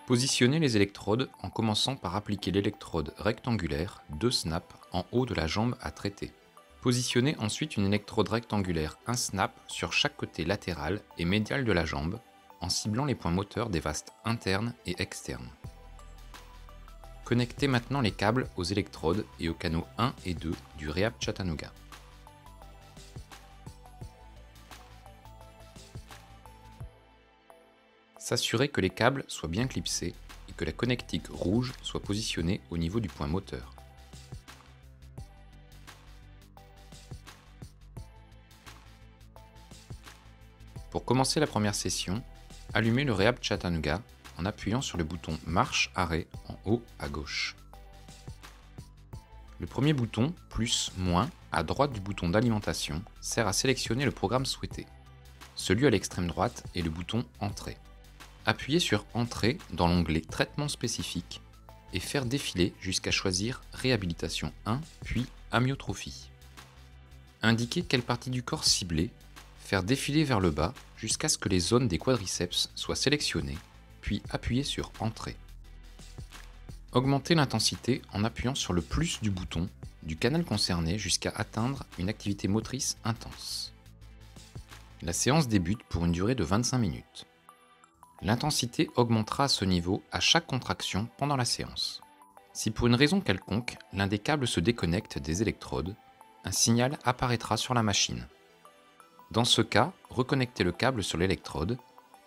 Positionnez les électrodes en commençant par appliquer l'électrode rectangulaire 2 snaps en haut de la jambe à traiter. Positionnez ensuite une électrode rectangulaire 1 snap sur chaque côté latéral et médial de la jambe en ciblant les points moteurs des vastes internes et externes. Connectez maintenant les câbles aux électrodes et aux canaux 1 et 2 du Rehab Chattanooga. S'assurer que les câbles soient bien clipsés et que la connectique rouge soit positionnée au niveau du point moteur. Pour commencer la première session, allumez le Rehab Chattanooga en appuyant sur le bouton marche-arrêt en haut à gauche. Le premier bouton, plus/moins, à droite du bouton d'alimentation, sert à sélectionner le programme souhaité. Celui à l'extrême droite est le bouton Entrée. Appuyez sur Entrée dans l'onglet Traitement spécifique et faire défiler jusqu'à choisir Réhabilitation 1 puis Amyotrophie. Indiquez quelle partie du corps cibler, faire défiler vers le bas jusqu'à ce que les zones des quadriceps soient sélectionnées, puis appuyez sur Entrée. Augmentez l'intensité en appuyant sur le plus du bouton du canal concerné jusqu'à atteindre une activité motrice intense. La séance débute pour une durée de 25 minutes. L'intensité augmentera à ce niveau à chaque contraction pendant la séance. Si pour une raison quelconque, l'un des câbles se déconnecte des électrodes, un signal apparaîtra sur la machine. Dans ce cas, reconnectez le câble sur l'électrode,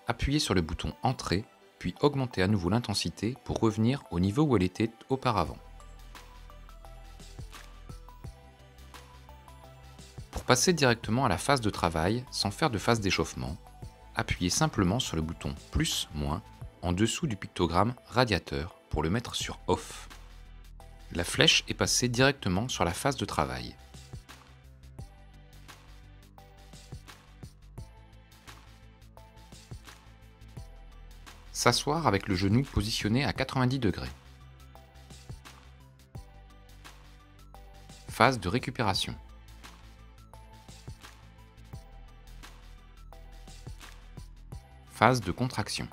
appuyez sur le bouton Entrée, puis augmentez à nouveau l'intensité pour revenir au niveau où elle était auparavant. Pour passer directement à la phase de travail sans faire de phase d'échauffement, appuyez simplement sur le bouton plus/moins en dessous du pictogramme radiateur pour le mettre sur Off. La flèche est passée directement sur la phase de travail. S'asseoir avec le genou positionné à 90 degrés. Phase de récupération. Phase de contraction.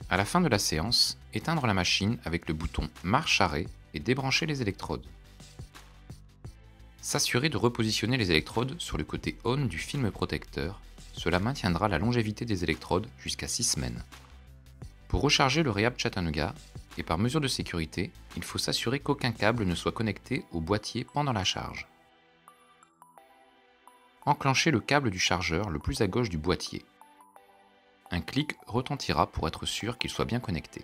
À la fin de la séance, éteindre la machine avec le bouton marche-arrêt et débrancher les électrodes. S'assurer de repositionner les électrodes sur le côté on du film protecteur, cela maintiendra la longévité des électrodes jusqu'à 6 semaines. Pour recharger le Rehab Chattanooga, et par mesure de sécurité, il faut s'assurer qu'aucun câble ne soit connecté au boîtier pendant la charge. Enclenchez le câble du chargeur le plus à gauche du boîtier. Un clic retentira pour être sûr qu'il soit bien connecté.